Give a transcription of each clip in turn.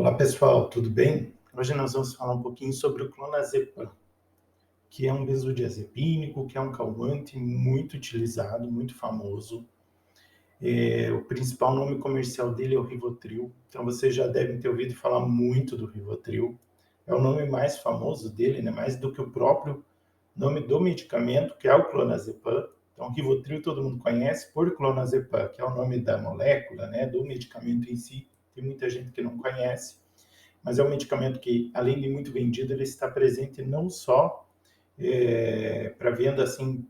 Olá pessoal, tudo bem? Hoje nós vamos falar um pouquinho sobre o clonazepam, que é um benzodiazepínico, que é um calmante muito utilizado, muito famoso. O principal nome comercial dele é o Rivotril, então vocês já devem ter ouvido falar muito do Rivotril. É o nome mais famoso dele, né? Mais do que o próprio nome do medicamento, que é o clonazepam. Então, Rivotril todo mundo conhece por clonazepam, que é o nome da molécula, né? Do medicamento em si. Tem muita gente que não conhece. Mas é um medicamento que, além de muito vendido, ele está presente não só para venda assim,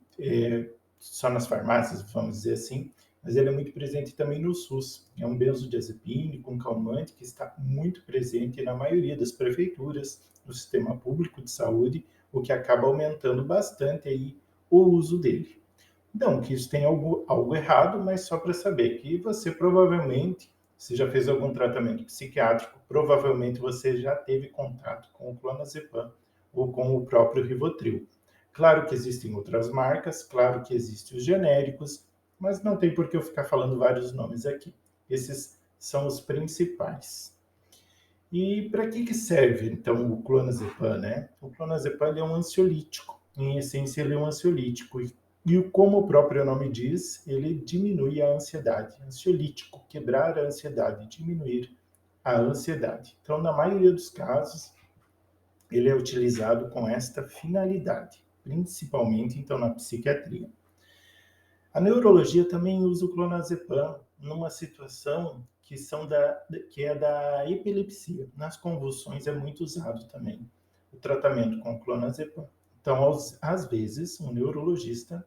só nas farmácias, vamos dizer assim, mas ele é muito presente também no SUS. É um benzodiazepínico, um calmante que está muito presente na maioria das prefeituras, no sistema público de saúde, o que acaba aumentando bastante aí o uso dele. Não que isso tenha algo errado, mas só para saber que você provavelmente, se já fez algum tratamento psiquiátrico, provavelmente você já teve contato com o clonazepam ou com o próprio Rivotril. Claro que existem outras marcas, claro que existem os genéricos, mas não tem por que eu ficar falando vários nomes aqui. Esses são os principais. E para que serve, então, o clonazepam, né? O clonazepam é um ansiolítico. Em essência, ele é um ansiolítico. E como o próprio nome diz, ele diminui a ansiedade. Ansiolítico, quebrar a ansiedade, diminuir a ansiedade. Então, na maioria dos casos, ele é utilizado com esta finalidade, principalmente, então, na psiquiatria. A neurologia também usa o clonazepam numa situação que é da epilepsia. Nas convulsões é muito usado também o tratamento com clonazepam. Então, às vezes, um neurologista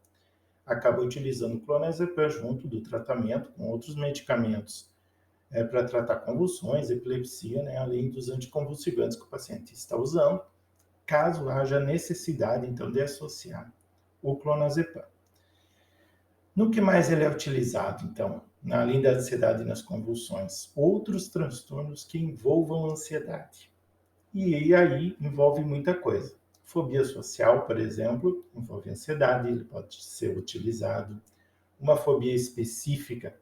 acaba utilizando o clonazepam junto do tratamento com outros medicamentos para tratar convulsões, epilepsia, né, além dos anticonvulsivantes que o paciente está usando, caso haja necessidade, então, de associar o clonazepam. No que mais ele é utilizado, então, além da ansiedade e nas convulsões? Outros transtornos que envolvam ansiedade. E aí envolve muita coisa. Fobia social, por exemplo, envolve ansiedade, ele pode ser utilizado. Uma fobia específica,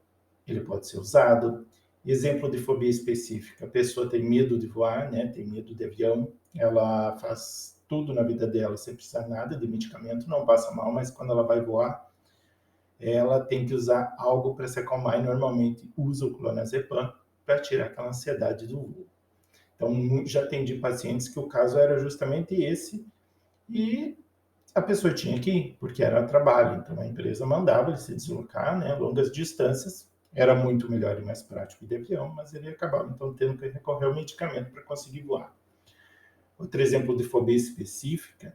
ele pode ser usado. Exemplo de fobia específica, a pessoa tem medo de voar, né? Tem medo de avião, ela faz tudo na vida dela sem precisar nada de medicamento, não passa mal, mas quando ela vai voar, ela tem que usar algo para se acalmar e normalmente usa o clonazepam para tirar aquela ansiedade do voo. Então, já atendi pacientes que o caso era justamente esse e a pessoa tinha que ir, porque era trabalho. Então, a empresa mandava ele se deslocar, né, longas distâncias. Era muito melhor e mais prático de avião, mas ele acabava, então, tendo que recorrer ao medicamento para conseguir voar. Outro exemplo de fobia específica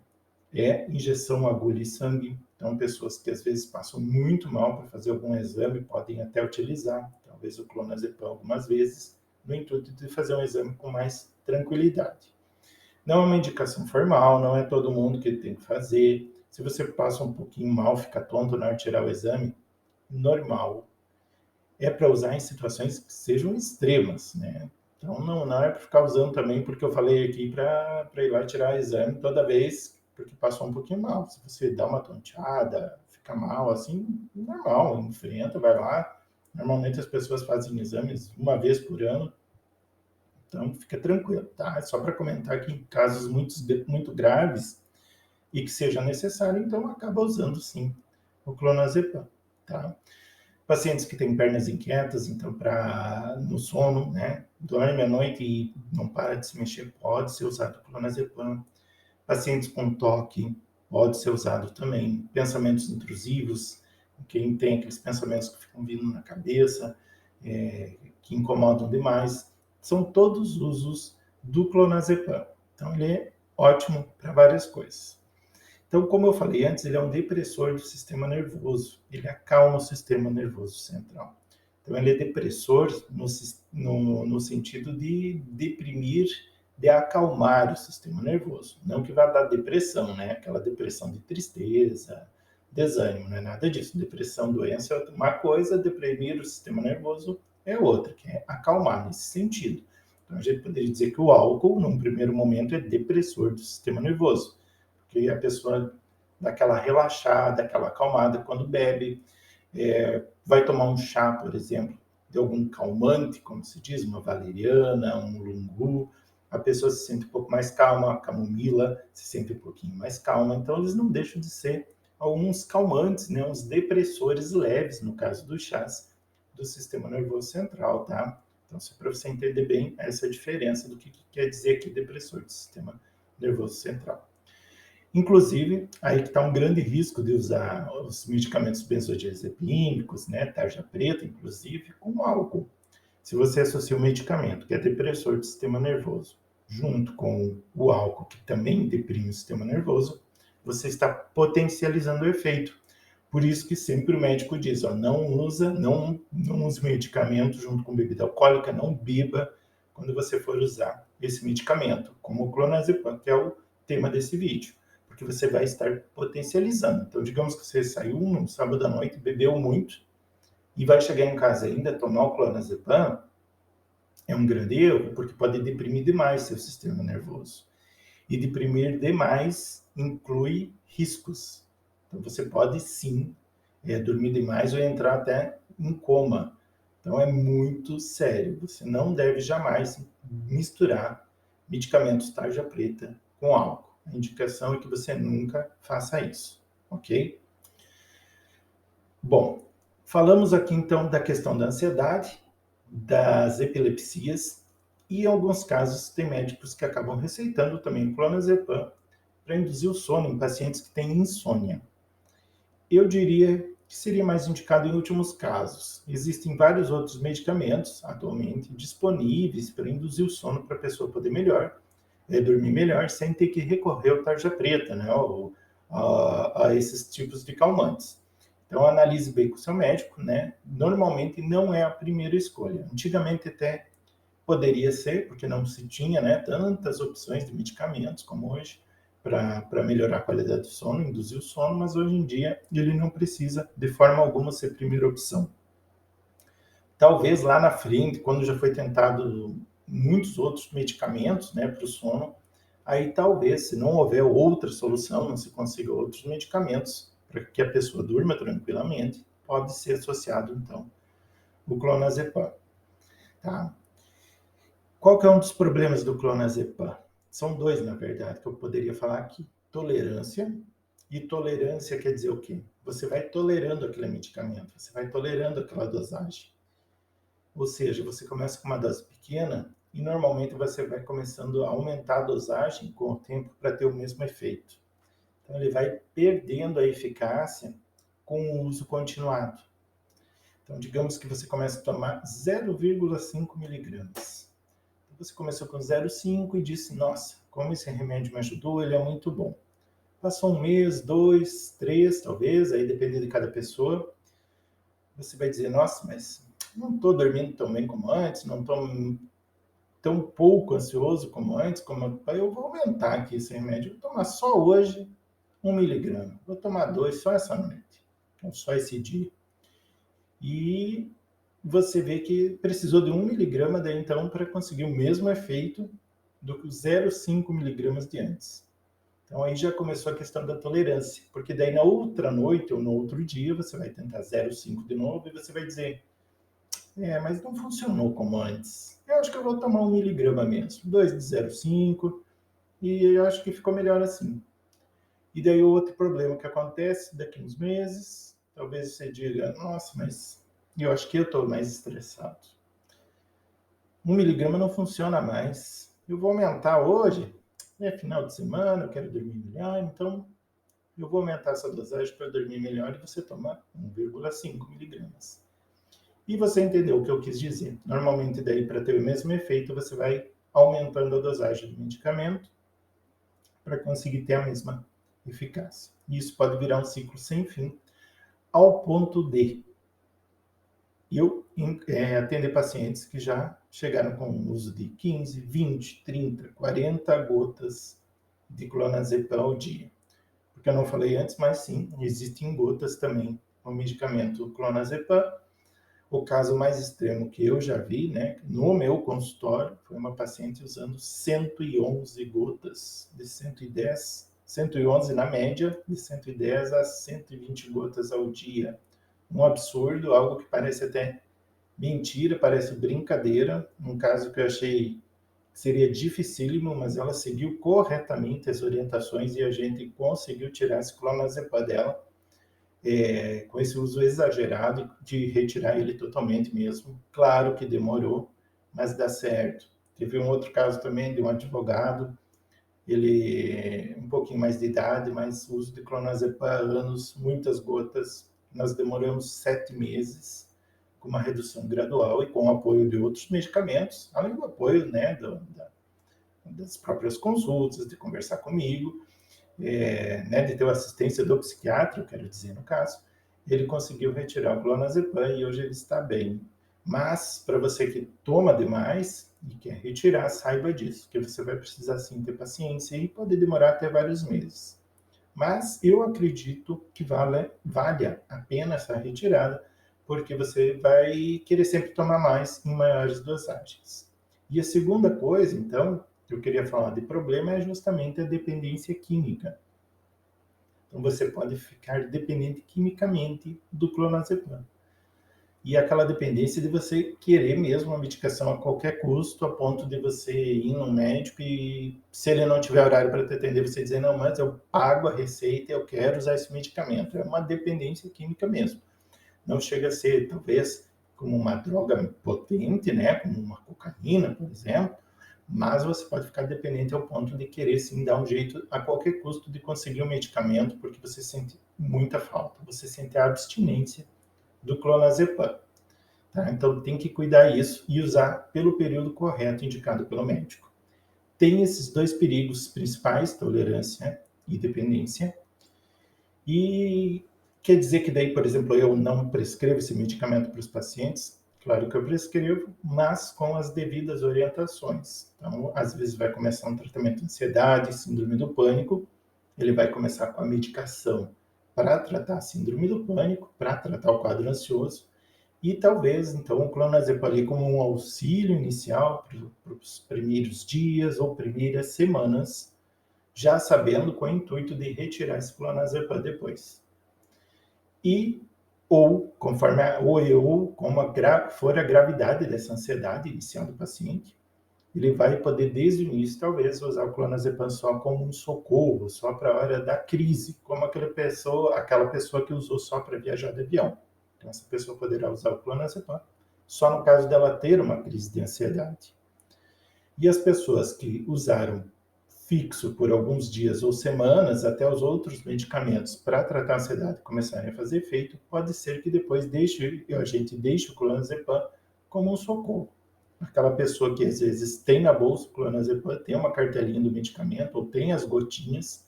é injeção agulha e sangue. Então, pessoas que às vezes passam muito mal para fazer algum exame podem até utilizar, talvez o clonazepam algumas vezes, no intuito de fazer um exame com mais tranquilidade. Não é uma indicação formal, não é todo mundo que tem que fazer. Se você passa um pouquinho mal, fica tonto na hora de tirar o exame, normal. É para usar em situações que sejam extremas, né? Então, não é para ficar usando também, porque eu falei aqui para ir lá tirar exame toda vez, porque passou um pouquinho mal. Se você dá uma tonteada, fica mal, assim, normal, enfrenta, vai lá. Normalmente as pessoas fazem exames uma vez por ano, então fica tranquilo, tá? É só para comentar que em casos muito graves e que seja necessário, então acaba usando sim o clonazepam, tá? Pacientes que têm pernas inquietas, então para no sono, né, dorme à noite e não para de se mexer, pode ser usado o clonazepam. Pacientes com toque, pode ser usado também. Pensamentos intrusivos, quem tem aqueles pensamentos que ficam vindo na cabeça, que incomodam demais, são todos usos do clonazepam. Então ele é ótimo para várias coisas. Então, como eu falei antes, ele é um depressor do sistema nervoso. Ele acalma o sistema nervoso central. Então, ele é depressor no sentido de deprimir, de acalmar o sistema nervoso. Não que vá dar depressão, né? Aquela depressão de tristeza, desânimo, não é nada disso. Depressão, doença é uma coisa, deprimir o sistema nervoso é outra, que é acalmar nesse sentido. Então, a gente poderia dizer que o álcool, num primeiro momento, é depressor do sistema nervoso, porque a pessoa dá aquela relaxada, aquela acalmada quando bebe, vai tomar um chá, por exemplo, de algum calmante, como se diz, uma valeriana, um lungu, a pessoa se sente um pouco mais calma, a camomila se sente um pouquinho mais calma, então eles não deixam de ser alguns calmantes, né, uns depressores leves, no caso dos chás do sistema nervoso central, tá? Então, só para você entender bem essa diferença do que quer dizer aqui depressor do sistema nervoso central. Inclusive, aí que está um grande risco de usar os medicamentos benzodiazepínicos, né, tarja preta, inclusive, com álcool. Se você associa o medicamento, que é depressor do sistema nervoso, junto com o álcool, que também deprime o sistema nervoso, você está potencializando o efeito. Por isso que sempre o médico diz, ó, não use medicamento junto com bebida alcoólica, não beba quando você for usar esse medicamento, como o clonazepam, que é o tema desse vídeo, porque você vai estar potencializando. Então, digamos que você saiu no sábado à noite, bebeu muito, e vai chegar em casa ainda tomar o clonazepam, é um grande erro, porque pode deprimir demais seu sistema nervoso. E deprimir demais inclui riscos. Então, você pode sim dormir demais ou entrar até em coma. Então, é muito sério. Você não deve jamais misturar medicamentos tarja preta com álcool. A indicação é que você nunca faça isso, ok? Bom, falamos aqui então da questão da ansiedade, das epilepsias, e em alguns casos tem médicos que acabam receitando também o clonazepam para induzir o sono em pacientes que têm insônia. Eu diria que seria mais indicado em últimos casos. Existem vários outros medicamentos atualmente disponíveis para induzir o sono para a pessoa poder dormir melhor, sem ter que recorrer ao tarja preta, né, ou a esses tipos de calmantes. Então, analise bem com o seu médico, né? Normalmente não é a primeira escolha. Antigamente até poderia ser, porque não se tinha, né, tantas opções de medicamentos como hoje para melhorar a qualidade do sono, induzir o sono, mas hoje em dia ele não precisa de forma alguma ser a primeira opção. Talvez lá na frente, quando já foi tentado muitos outros medicamentos, né, para o sono, aí talvez, se não houver outra solução, não se consiga outros medicamentos para que a pessoa durma tranquilamente, pode ser associado, então, o clonazepam, tá? Qual que é um dos problemas do clonazepam? São dois, na verdade, que eu poderia falar aqui. Tolerância. E tolerância quer dizer o quê? Você vai tolerando aquele medicamento, você vai tolerando aquela dosagem. Ou seja, você começa com uma dose pequena e normalmente você vai começando a aumentar a dosagem com o tempo para ter o mesmo efeito. Então ele vai perdendo a eficácia com o uso continuado. Então digamos que você começa a tomar 0,5 miligramas. Você começou com 0,5 e disse, nossa, como esse remédio me ajudou, ele é muito bom. Passou um mês, 2, 3, talvez, aí depende de cada pessoa. Você vai dizer, nossa, mas não estou dormindo tão bem como antes, não estou tão pouco ansioso como antes, eu vou aumentar aqui esse remédio, vou tomar só hoje 1 miligrama, vou tomar 2 só essa noite, então só esse dia. E você vê que precisou de 1 miligrama daí então para conseguir o mesmo efeito do que os 0,5 miligramas de antes. Então aí já começou a questão da tolerância, porque daí na outra noite ou no outro dia você vai tentar 0,5 de novo e você vai dizer, mas não funcionou como antes. Eu acho que eu vou tomar 1 miligrama mesmo, 2 de 0,5 e eu acho que ficou melhor assim. E daí o outro problema que acontece daqui uns meses, talvez você diga, nossa, mas eu acho que eu estou mais estressado. 1 miligrama não funciona mais. Eu vou aumentar hoje, é final de semana, eu quero dormir melhor, então eu vou aumentar essa dosagem para dormir melhor e você toma 1,5 miligramas. E você entendeu o que eu quis dizer. Normalmente, daí, para ter o mesmo efeito, você vai aumentando a dosagem do medicamento para conseguir ter a mesma eficácia. E isso pode virar um ciclo sem fim, ao ponto de eu atender pacientes que já chegaram com o uso de 15, 20, 30, 40 gotas de clonazepam ao dia. Porque eu não falei antes, mas sim, existem gotas também no medicamento clonazepam. O caso mais extremo que eu já vi, né, no meu consultório, foi uma paciente usando 111 gotas, de 110, 111 na média, de 110 a 120 gotas ao dia. Um absurdo, algo que parece até Mentira, parece brincadeira, um caso que eu achei que seria dificílimo, mas ela seguiu corretamente as orientações e a gente conseguiu tirar esse clonazepam dela, com esse uso exagerado de retirar ele totalmente mesmo. Claro que demorou, mas dá certo. Teve um outro caso também de um advogado, ele um pouquinho mais de idade, mas uso de clonazepam há anos, muitas gotas. Nós demoramos 7 meses com uma redução gradual e com o apoio de outros medicamentos, além do apoio, né, das próprias consultas, de conversar comigo, né, de ter a assistência do psiquiatra, eu quero dizer no caso. Ele conseguiu retirar o clonazepam e hoje ele está bem. Mas, para você que toma demais e quer retirar, saiba disso, que você vai precisar sim ter paciência e pode demorar até vários meses. Mas eu acredito que valha a pena essa retirada, porque você vai querer sempre tomar mais em maiores dosagens. E a segunda coisa, então, que eu queria falar de problema é justamente a dependência química. Então, você pode ficar dependente quimicamente do clonazepam. E aquela dependência de você querer mesmo a medicação a qualquer custo, a ponto de você ir no médico e, se ele não tiver horário para te atender, você dizer, não, mas eu pago a receita, eu quero usar esse medicamento. É uma dependência química mesmo. Não chega a ser, talvez, como uma droga potente, né, como uma cocaína, por exemplo, mas você pode ficar dependente ao ponto de querer, sim, dar um jeito a qualquer custo de conseguir o medicamento, porque você sente muita falta, você sente a abstinência do clonazepam. Tá? Então, tem que cuidar isso e usar pelo período correto indicado pelo médico. Tem esses dois perigos principais, tolerância e dependência. E quer dizer que daí, por exemplo, eu não prescrevo esse medicamento para os pacientes? Claro que eu prescrevo, mas com as devidas orientações. Então, às vezes vai começar um tratamento de ansiedade, síndrome do pânico, ele vai começar com a medicação para tratar a síndrome do pânico, para tratar o quadro ansioso, e talvez, então, o clonazepam ali como um auxílio inicial para os primeiros dias ou primeiras semanas, já sabendo com o intuito de retirar esse clonazepam depois. E, ou, conforme como for a gravidade dessa ansiedade inicial do paciente, ele vai poder, desde o início, talvez, usar o clonazepam só como um socorro, só para a hora da crise, como aquela pessoa que usou só para viajar de avião. Então, essa pessoa poderá usar o clonazepam só no caso dela ter uma crise de ansiedade. E as pessoas que usaram fixo por alguns dias ou semanas até os outros medicamentos para tratar a ansiedade começarem a fazer efeito, pode ser que depois a gente deixe o clonazepam como um socorro. Aquela pessoa que às vezes tem na bolsa o clonazepam, tem uma cartelinha do medicamento ou tem as gotinhas,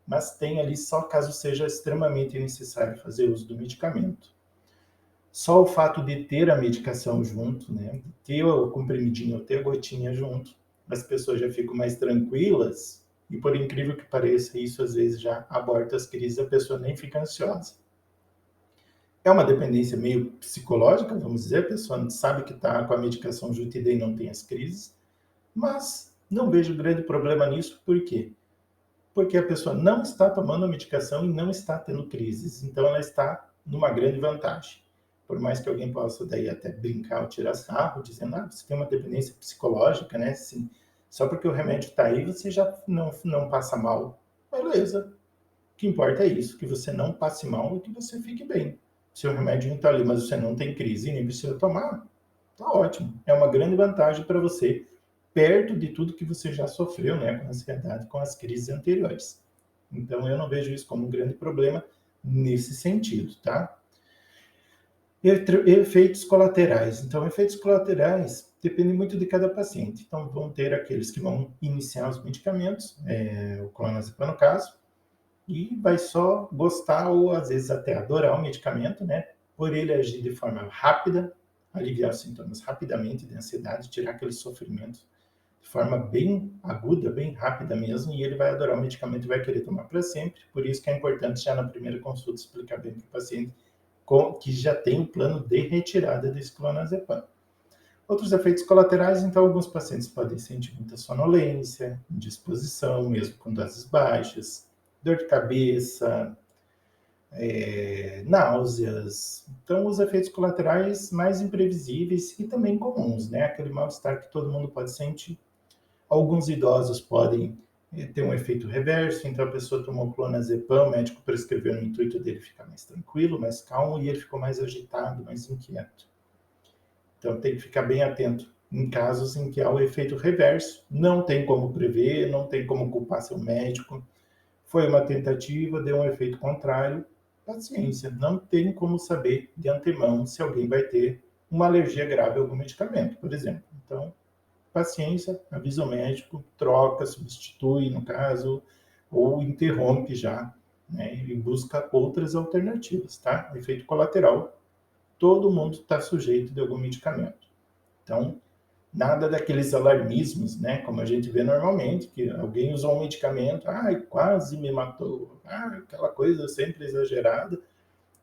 mas tem ali só caso seja extremamente necessário fazer uso do medicamento. Só o fato de ter a medicação junto, né, de ter o comprimidinho, ter a gotinha junto, as pessoas já ficam mais tranquilas e, por incrível que pareça, isso às vezes já aborta as crises, a pessoa nem fica ansiosa. É uma dependência meio psicológica, vamos dizer, a pessoa sabe que está com a medicação junto e daí não tem as crises, mas não vejo grande problema nisso, por quê? Porque a pessoa não está tomando a medicação e não está tendo crises, então ela está numa grande vantagem. Por mais que alguém possa daí até brincar ou tirar sarro, dizendo, você tem uma dependência psicológica, né? Assim, só porque o remédio está aí, você já não passa mal. Beleza. O que importa é isso, que você não passe mal e que você fique bem. Se o remédio não está ali, mas você não tem crise e nem precisa tomar, tá ótimo. É uma grande vantagem para você, perto de tudo que você já sofreu, né, com a ansiedade, com as crises anteriores. Então, eu não vejo isso como um grande problema nesse sentido, tá? Efeitos colaterais. Então, efeitos colaterais dependem muito de cada paciente. Então, vão ter aqueles que vão iniciar os medicamentos, o clonazepam no caso, e vai só gostar ou às vezes até adorar o medicamento, né? Por ele agir de forma rápida, aliviar os sintomas rapidamente de ansiedade, tirar aquele sofrimento de forma bem aguda, bem rápida mesmo, e ele vai adorar o medicamento e vai querer tomar para sempre. Por isso que é importante já na primeira consulta explicar bem para o paciente que já tem o plano de retirada desse clonazepam. Outros efeitos colaterais, então, alguns pacientes podem sentir muita sonolência, indisposição, mesmo com doses baixas, dor de cabeça, náuseas. Então, os efeitos colaterais mais imprevisíveis e também comuns, né? Aquele mal-estar que todo mundo pode sentir. Alguns idosos podem ter um efeito reverso, então a pessoa tomou clonazepam, o médico prescreveu no intuito dele ficar mais tranquilo, mais calmo, e ele ficou mais agitado, mais inquieto. Então tem que ficar bem atento em casos em que há o efeito reverso. Não tem como prever, não tem como culpar seu médico. Foi uma tentativa, deu um efeito contrário. Paciência, não tem como saber de antemão se alguém vai ter uma alergia grave a algum medicamento, por exemplo. Então, paciência, avisa o médico, troca, substitui, no caso, ou interrompe já, né, e busca outras alternativas, tá? Efeito colateral, todo mundo está sujeito de algum medicamento. Então, nada daqueles alarmismos, né, como a gente vê normalmente, que alguém usou um medicamento, ai, quase me matou, aquela coisa sempre exagerada,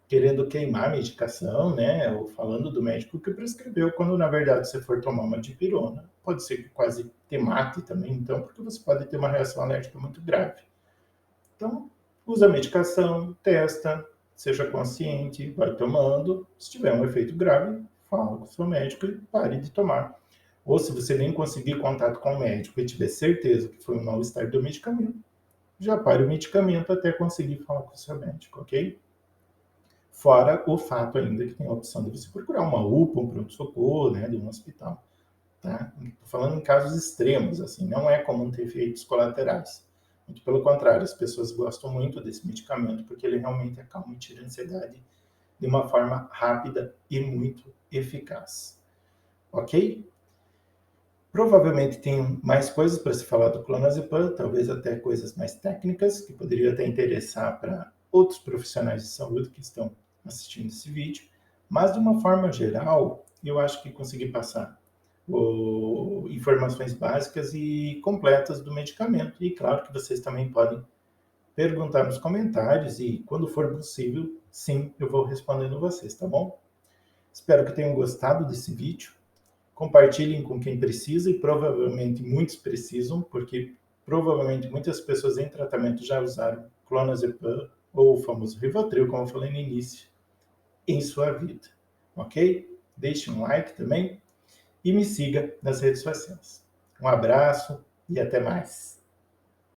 querendo queimar a medicação, né, ou falando do médico que prescreveu, quando na verdade você for tomar uma dipirona, pode ser que quase te mate também, então, porque você pode ter uma reação alérgica muito grave. Então, usa a medicação, testa, seja consciente, vai tomando. Se tiver um efeito grave, fala com o seu médico e pare de tomar. Ou se você nem conseguir contato com o médico e tiver certeza que foi um mal-estar do medicamento, já pare o medicamento até conseguir falar com o seu médico, ok? Fora o fato ainda que tem a opção de você procurar uma UPA, um pronto-socorro, né, de um hospital, tá? Estou falando em casos extremos, assim, não é comum ter efeitos colaterais. Muito pelo contrário, as pessoas gostam muito desse medicamento porque ele realmente acalma e tira a ansiedade de uma forma rápida e muito eficaz. Ok? Provavelmente tem mais coisas para se falar do clonazepam, talvez até coisas mais técnicas, que poderiam até interessar para outros profissionais de saúde que estão assistindo esse vídeo, mas de uma forma geral, eu acho que consegui passar informações básicas e completas do medicamento. E claro que vocês também podem perguntar nos comentários e, quando for possível, sim, eu vou respondendo vocês, tá bom? Espero que tenham gostado desse vídeo. Compartilhem com quem precisa e provavelmente muitos precisam, porque provavelmente muitas pessoas em tratamento já usaram clonazepam ou o famoso Rivotril, como eu falei no início, em sua vida, ok? Deixe um like também e me siga nas redes sociais. Um abraço e até mais.